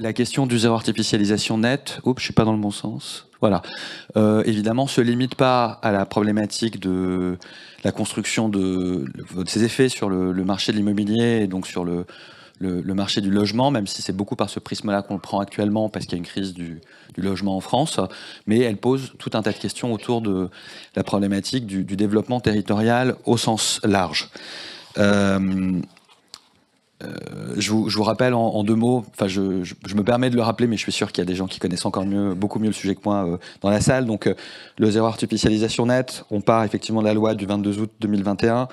la question du zéro artificialisation nette, oups, je suis pas dans le bon sens. Voilà. Évidemment, se limite pas à la problématique de la construction de ses effets sur le marché de l'immobilier et donc sur le marché du logement, même si c'est beaucoup par ce prisme-là qu'on le prend actuellement, parce qu'il y a une crise du logement en France, mais elle pose tout un tas de questions autour de la problématique du développement territorial au sens large. Je vous rappelle en deux mots, enfin je me permets de le rappeler, mais je suis sûr qu'il y a des gens qui connaissent encore beaucoup mieux le sujet que moi dans la salle. Donc le zéro artificialisation net, on part effectivement de la loi du 22 août 2021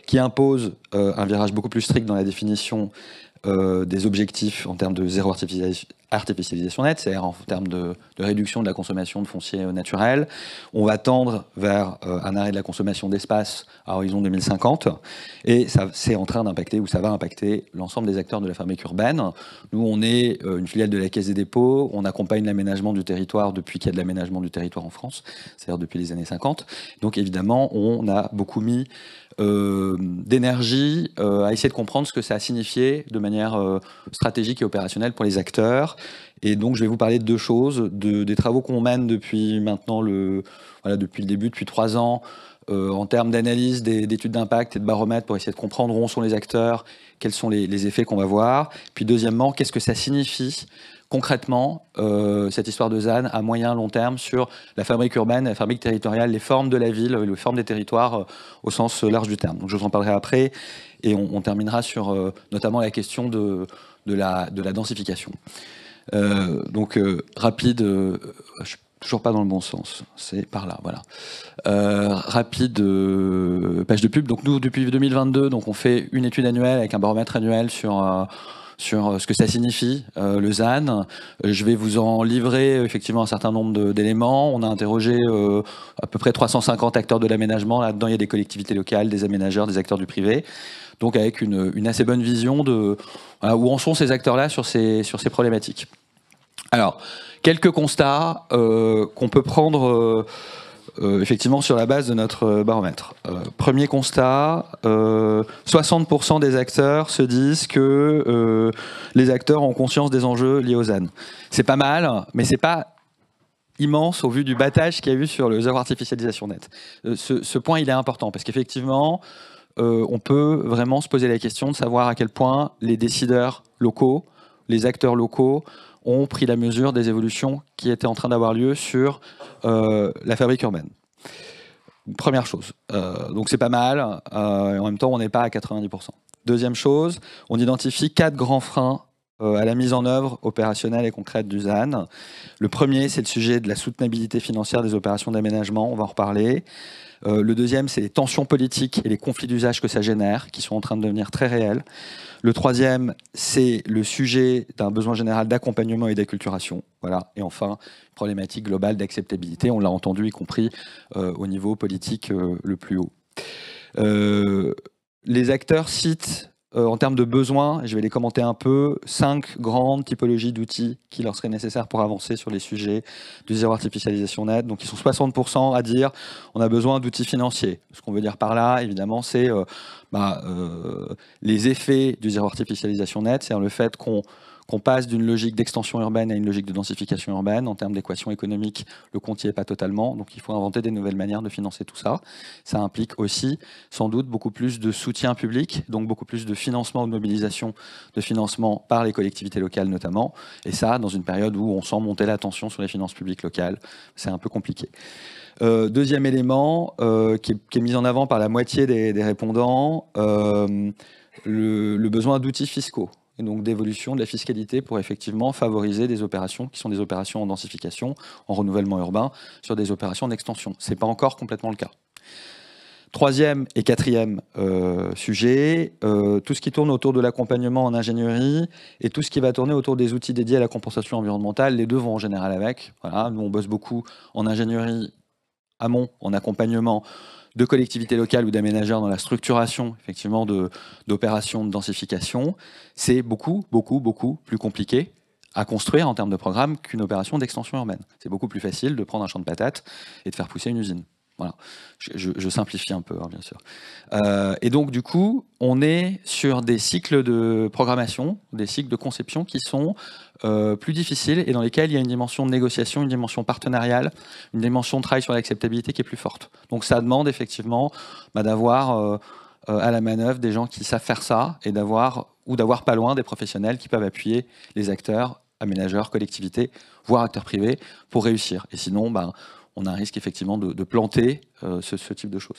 qui impose un virage beaucoup plus strict dans la définition des objectifs en termes de zéro artificialisation nette, c'est-à-dire en termes de réduction de la consommation de foncier naturel. On va tendre vers un arrêt de la consommation d'espace à horizon 2050, et c'est en train d'impacter, ou ça va impacter, l'ensemble des acteurs de la fabrique urbaine. Nous, on est une filiale de la Caisse des dépôts, on accompagne l'aménagement du territoire depuis qu'il y a de l'aménagement du territoire en France, c'est-à-dire depuis les années 50. Donc évidemment, on a beaucoup mis d'énergie à essayer de comprendre ce que ça a signifié de manière stratégique et opérationnelle pour les acteurs. Et donc, je vais vous parler de deux choses, des travaux qu'on mène depuis maintenant depuis le début, depuis 3 ans, en termes d'analyse, d'études d'impact et de baromètres pour essayer de comprendre où sont les acteurs, quels sont les effets qu'on va voir. Puis deuxièmement, qu'est-ce que ça signifie concrètement, cette histoire de ZAN à moyen long terme sur la fabrique urbaine, la fabrique territoriale, les formes de la ville, les formes des territoires au sens large du terme. Donc je vous en parlerai après, et on terminera sur notamment la question de la densification. Rapide, je suis toujours pas dans le bon sens, c'est par là, voilà. Rapide page de pub. Donc nous, depuis 2022, donc on fait une étude annuelle avec un baromètre annuel sur ce que ça signifie, le ZAN. Je vais vous en livrer effectivement un certain nombre d'éléments. On a interrogé à peu près 350 acteurs de l'aménagement. Là-dedans, il y a des collectivités locales, des aménageurs, des acteurs du privé. Donc avec une assez bonne vision de où en sont ces acteurs-là sur ces problématiques. Alors, quelques constats qu'on peut prendre effectivement sur la base de notre baromètre. Premier constat, 60% des acteurs se disent que les acteurs ont conscience des enjeux liés au ZAN. C'est pas mal, mais c'est pas immense au vu du battage qu'il y a eu sur le zéro artificialisation net. Ce point, il est important, parce qu'effectivement, on peut vraiment se poser la question de savoir à quel point les décideurs locaux, les acteurs locaux, ont pris la mesure des évolutions qui étaient en train d'avoir lieu sur la fabrique urbaine. Première chose. Donc c'est pas mal, et en même temps on n'est pas à 90%. Deuxième chose, on identifie 4 grands freins à la mise en œuvre opérationnelle et concrète du ZAN. Le premier, c'est le sujet de la soutenabilité financière des opérations d'aménagement, on va en reparler. Le deuxième, c'est les tensions politiques et les conflits d'usage que ça génère, qui sont en train de devenir très réels. Le troisième, c'est le sujet d'un besoin général d'accompagnement et d'acculturation. Voilà. Et enfin, problématique globale d'acceptabilité, on l'a entendu, y compris au niveau politique le plus haut. Les acteurs citent, en termes de besoins, je vais les commenter un peu, 5 grandes typologies d'outils qui leur seraient nécessaires pour avancer sur les sujets du zéro artificialisation net. Donc ils sont 60% à dire on a besoin d'outils financiers. Ce qu'on veut dire par là, évidemment, c'est les effets du zéro artificialisation net, c'est-à-dire le fait qu'on passe d'une logique d'extension urbaine à une logique de densification urbaine. En termes d'équation économique, le compte n'y est pas totalement, donc il faut inventer des nouvelles manières de financer tout ça. Ça implique aussi, sans doute, beaucoup plus de soutien public, donc beaucoup plus de financement ou de mobilisation de financement par les collectivités locales notamment, et ça, dans une période où on sent monter la tension sur les finances publiques locales, c'est un peu compliqué. Deuxième élément, qui est mis en avant par la moitié des répondants, le besoin d'outils fiscaux, et donc d'évolution de la fiscalité pour effectivement favoriser des opérations qui sont des opérations en densification, en renouvellement urbain, sur des opérations d'extension. Ce n'est pas encore complètement le cas. Troisième et quatrième sujet, tout ce qui tourne autour de l'accompagnement en ingénierie et tout ce qui va tourner autour des outils dédiés à la compensation environnementale. Les deux vont en général avec. Voilà, nous, on bosse beaucoup en ingénierie amont, en accompagnement de collectivités locales ou d'aménageurs dans la structuration effectivement d'opérations de densification. C'est beaucoup plus compliqué à construire en termes de programme qu'une opération d'extension urbaine. C'est beaucoup plus facile de prendre un champ de patates et de faire pousser une usine. Voilà, je simplifie un peu, hein, bien sûr. Et donc, du coup, on est sur des cycles de programmation, des cycles de conception qui sont plus difficiles et dans lesquels il y a une dimension de négociation, une dimension partenariale, une dimension de travail sur l'acceptabilité qui est plus forte. Donc, ça demande effectivement d'avoir à la manœuvre des gens qui savent faire ça et d'avoir pas loin des professionnels qui peuvent appuyer les acteurs, aménageurs, collectivités, voire acteurs privés pour réussir. Et sinon, on a un risque effectivement de planter ce type de choses.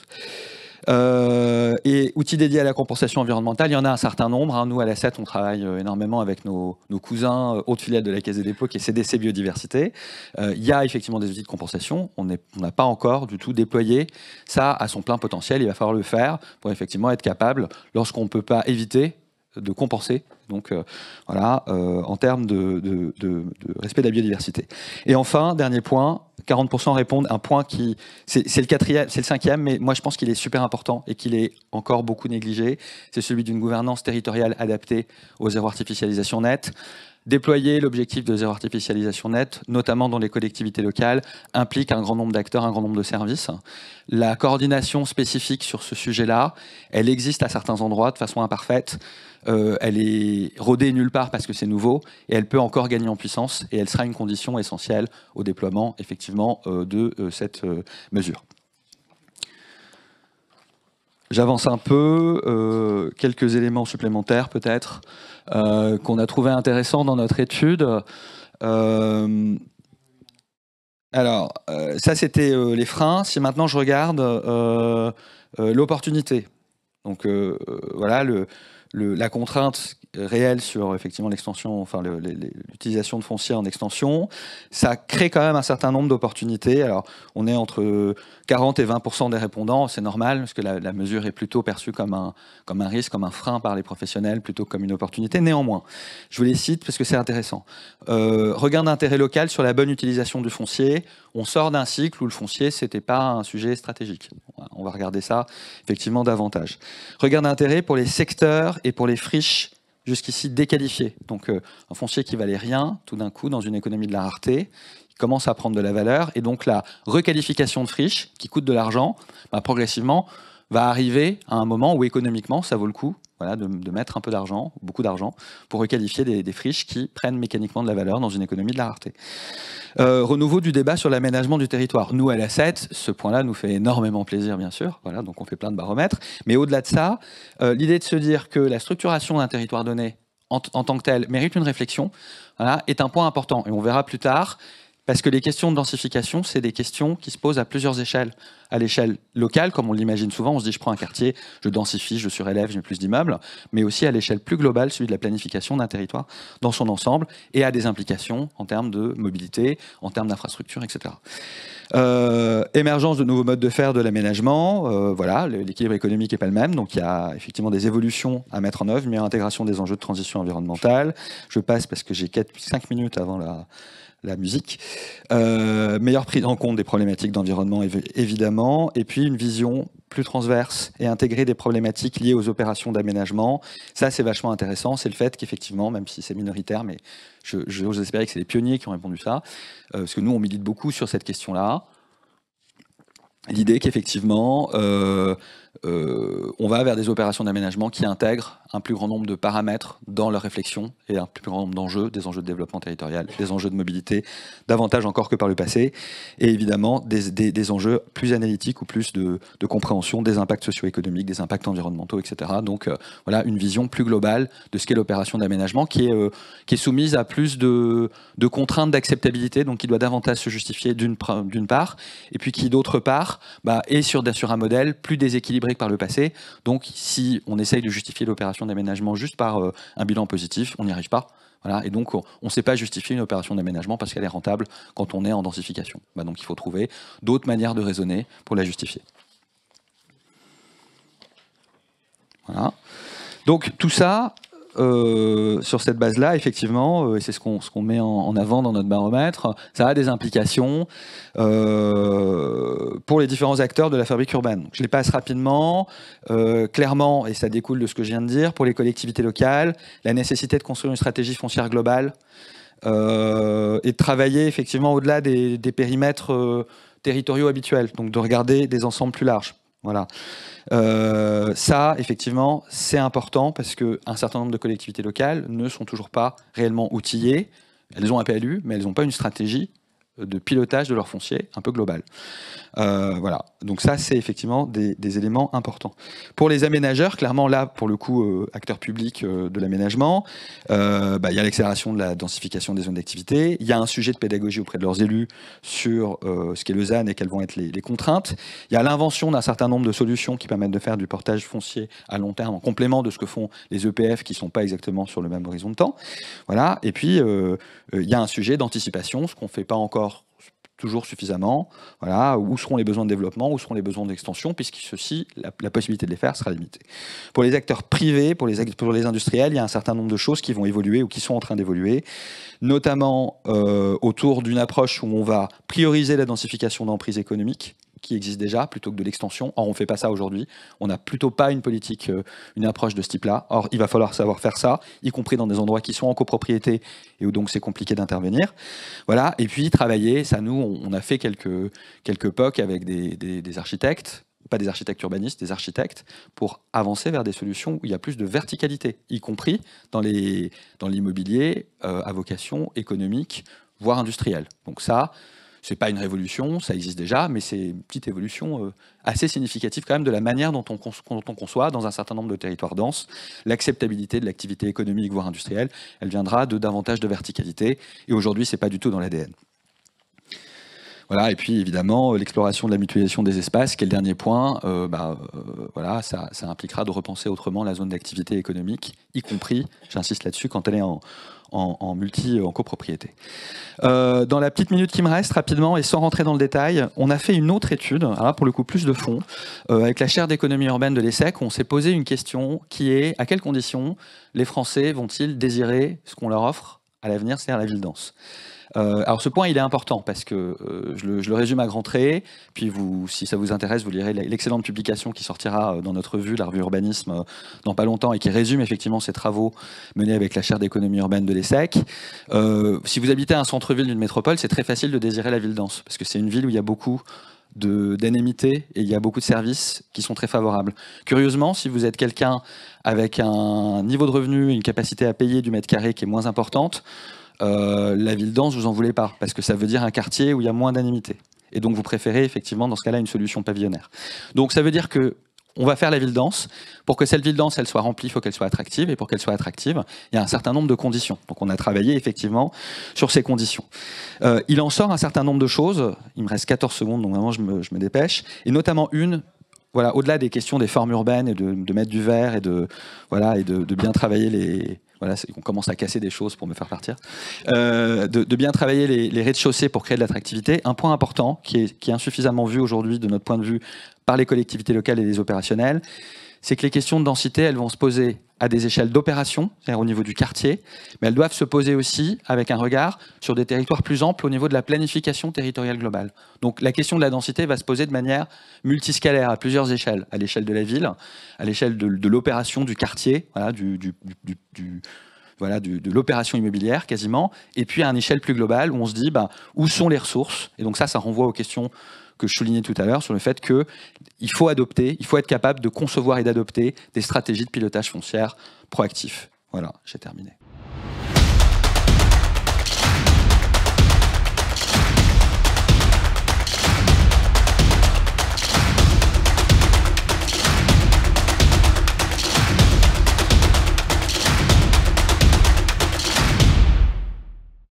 Et outils dédiés à la compensation environnementale, il y en a un certain nombre. Hein. Nous, à l'A7, on travaille énormément avec nos cousins, autres filiales de la Caisse des dépôts, qui est CDC Biodiversité. Il y a effectivement des outils de compensation. On n'a pas encore du tout déployé ça à son plein potentiel. Il va falloir le faire pour effectivement être capable, lorsqu'on ne peut pas éviter, de compenser, donc voilà, en termes de respect de la biodiversité. Et enfin, dernier point, 40% répondent, un point qui, c'est le cinquième, mais moi je pense qu'il est super important et qu'il est encore beaucoup négligé, c'est celui d'une gouvernance territoriale adaptée au zéro artificialisation nette. Déployer l'objectif de zéro artificialisation nette, notamment dans les collectivités locales, implique un grand nombre d'acteurs, un grand nombre de services. La coordination spécifique sur ce sujet-là, elle existe à certains endroits de façon imparfaite. Elle est rodée nulle part parce que c'est nouveau et elle peut encore gagner en puissance et elle sera une condition essentielle au déploiement effectivement de cette mesure. J'avance un peu, quelques éléments supplémentaires peut-être qu'on a trouvé intéressants dans notre étude. Alors, ça c'était les freins. Si maintenant je regarde l'opportunité, donc voilà, la contrainte réelle sur effectivement l'extension, enfin l'utilisation de foncier en extension, ça crée quand même un certain nombre d'opportunités. Alors, on est entre 40 et 20% des répondants, c'est normal, parce que la mesure est plutôt perçue comme un risque, comme un frein par les professionnels, plutôt que comme une opportunité. Néanmoins, je vous les cite parce que c'est intéressant. Regain d'intérêt local sur la bonne utilisation du foncier. On sort d'un cycle où le foncier, c'était pas un sujet stratégique. On va regarder ça effectivement davantage. Regain d'intérêt pour les secteurs et pour les friches jusqu'ici déqualifiées. Donc un foncier qui valait rien, tout d'un coup, dans une économie de la rareté, il commence à prendre de la valeur. Et donc la requalification de friches, qui coûte de l'argent, progressivement, va arriver à un moment où économiquement, ça vaut le coup, voilà, de mettre un peu d'argent, beaucoup d'argent, pour requalifier des friches qui prennent mécaniquement de la valeur dans une économie de la rareté. Renouveau du débat sur l'aménagement du territoire. Nous, à l'A7, ce point-là nous fait énormément plaisir, bien sûr. Voilà, donc on fait plein de baromètres. Mais au-delà de ça, l'idée de se dire que la structuration d'un territoire donné, en tant que tel, mérite une réflexion, voilà, est un point important. Et on verra plus tard, parce que les questions de densification, c'est des questions qui se posent à plusieurs échelles. À l'échelle locale, comme on l'imagine souvent, on se dit je prends un quartier, je densifie, je surélève, je mets plus d'immeubles, mais aussi à l'échelle plus globale, celui de la planification d'un territoire dans son ensemble, et à des implications en termes de mobilité, en termes d'infrastructure, etc. Émergence de nouveaux modes de faire de l'aménagement, voilà, l'équilibre économique n'est pas le même, donc il y a effectivement des évolutions à mettre en œuvre, mais intégration des enjeux de transition environnementale. Je passe parce que j'ai 5 minutes avant la musique. Meilleure prise en compte des problématiques d'environnement, évidemment, et puis une vision plus transverse et intégrer des problématiques liées aux opérations d'aménagement. Ça, c'est vachement intéressant. C'est le fait qu'effectivement, même si c'est minoritaire, mais j'ose espérer que c'est les pionniers qui ont répondu ça, parce que nous, on milite beaucoup sur cette question-là. L'idée qu'effectivement, on va vers des opérations d'aménagement qui intègrent un plus grand nombre de paramètres dans leur réflexion et un plus grand nombre d'enjeux, des enjeux de développement territorial, des enjeux de mobilité, davantage encore que par le passé, et évidemment des enjeux plus analytiques ou plus de compréhension des impacts socio-économiques, des impacts environnementaux, etc. Donc voilà, une vision plus globale de ce qu'est l'opération d'aménagement qui est soumise à plus de contraintes d'acceptabilité, donc qui doit davantage se justifier d'une part, et puis qui d'autre part est sur un modèle plus déséquilibré que par le passé. Donc si on essaye de justifier l'opération d'aménagement juste par un bilan positif, on n'y arrive pas. Voilà, et donc on ne sait pas justifier une opération d'aménagement parce qu'elle est rentable quand on est en densification. Donc il faut trouver d'autres manières de raisonner pour la justifier. Voilà. Donc tout ça, sur cette base-là, effectivement, et c'est ce qu'on met en avant dans notre baromètre, ça a des implications pour les différents acteurs de la fabrique urbaine. Donc, je les passe rapidement. Clairement, et ça découle de ce que je viens de dire, pour les collectivités locales, la nécessité de construire une stratégie foncière globale et de travailler effectivement au-delà des périmètres territoriaux habituels, donc de regarder des ensembles plus larges. Voilà. Ça, effectivement, c'est important parce qu'un certain nombre de collectivités locales ne sont toujours pas réellement outillées. Elles ont un PLU, mais elles n'ont pas une stratégie de pilotage de leur foncier un peu global. Voilà, donc ça c'est effectivement des éléments importants. Pour les aménageurs, clairement là pour le coup acteurs publics de l'aménagement, il y a l'accélération de la densification des zones d'activité, il y a un sujet de pédagogie auprès de leurs élus sur ce qu'est le ZAN et quelles vont être les contraintes, il y a l'invention d'un certain nombre de solutions qui permettent de faire du portage foncier à long terme en complément de ce que font les EPF qui ne sont pas exactement sur le même horizon de temps. Voilà, et puis il y a un sujet d'anticipation, ce qu'on ne fait pas encore toujours suffisamment, voilà, où seront les besoins de développement, où seront les besoins d'extension, puisque ceci, la possibilité de les faire sera limitée. Pour les acteurs privés, pour les industriels, il y a un certain nombre de choses qui vont évoluer ou qui sont en train d'évoluer, notamment autour d'une approche où on va prioriser la densification d'emprise économique, qui existe déjà, plutôt que de l'extension. Or, on ne fait pas ça aujourd'hui. On n'a plutôt pas une politique, une approche de ce type-là. Or, il va falloir savoir faire ça, y compris dans des endroits qui sont en copropriété et où donc c'est compliqué d'intervenir. Voilà. Et puis, travailler, ça, nous, on a fait quelques POC avec des architectes, pas des architectes urbanistes, des architectes, pour avancer vers des solutions où il y a plus de verticalité, y compris dans l'immobilier à vocation économique, voire industrielle. Donc ça, c'est pas une révolution, ça existe déjà, mais c'est une petite évolution assez significative quand même de la manière dont on conçoit dans un certain nombre de territoires denses l'acceptabilité de l'activité économique, voire industrielle. Elle viendra de davantage de verticalité, et aujourd'hui, c'est pas du tout dans l'ADN. Voilà, et puis évidemment, l'exploration de la mutualisation des espaces, qui est le dernier point, voilà, ça impliquera de repenser autrement la zone d'activité économique, y compris, j'insiste là-dessus, quand elle est en copropriété. Dans la petite minute qui me reste, rapidement, et sans rentrer dans le détail, on a fait une autre étude, alors pour le coup plus de fond, avec la chaire d'économie urbaine de l'ESSEC, on s'est posé une question qui est: à quelles conditions les Français vont-ils désirer ce qu'on leur offre à l'avenir, c'est-à-dire la ville dense? Alors ce point il est important parce que je le résume à grands traits, puis vous, si ça vous intéresse, vous lirez l'excellente publication qui sortira dans notre revue, la revue Urbanisme, dans pas longtemps, et qui résume effectivement ces travaux menés avec la chaire d'économie urbaine de l'ESSEC. Si vous habitez un centre-ville d'une métropole, c'est très facile de désirer la ville dense, parce que c'est une ville où il y a beaucoup d'anémité et il y a beaucoup de services qui sont très favorables. Curieusement, si vous êtes quelqu'un avec un niveau de revenu, une capacité à payer du mètre carré qui est moins importante, la ville dense, vous en voulez pas, parce que ça veut dire un quartier où il y a moins d'anémité. Et donc vous préférez effectivement dans ce cas-là une solution pavillonnaire. Donc ça veut dire que on va faire la ville dense. Pour que cette ville dense elle soit remplie, il faut qu'elle soit attractive. Et pour qu'elle soit attractive, il y a un certain nombre de conditions. Donc on a travaillé effectivement sur ces conditions. Il en sort un certain nombre de choses. Il me reste 14 secondes, donc vraiment je me dépêche. Et notamment une, voilà, au-delà des questions des formes urbaines et de mettre du vert et de bien travailler les... Voilà, on commence à casser des choses pour me faire partir. De bien travailler les rez-de-chaussée pour créer de l'attractivité. Un point important qui est insuffisamment vu aujourd'hui de notre point de vue par les collectivités locales et les opérationnels, c'est que les questions de densité, elles vont se poser à des échelles d'opération, c'est-à-dire au niveau du quartier, mais elles doivent se poser aussi avec un regard sur des territoires plus amples au niveau de la planification territoriale globale. Donc la question de la densité va se poser de manière multiscalaire, à plusieurs échelles, à l'échelle de la ville, à l'échelle de l'opération du quartier, voilà, de l'opération immobilière quasiment, et puis à une échelle plus globale où on se dit où sont les ressources, et donc ça renvoie aux questions que je soulignais tout à l'heure sur le fait qu'il faut adopter, il faut être capable de concevoir et d'adopter des stratégies de pilotage foncière proactif. Voilà, j'ai terminé.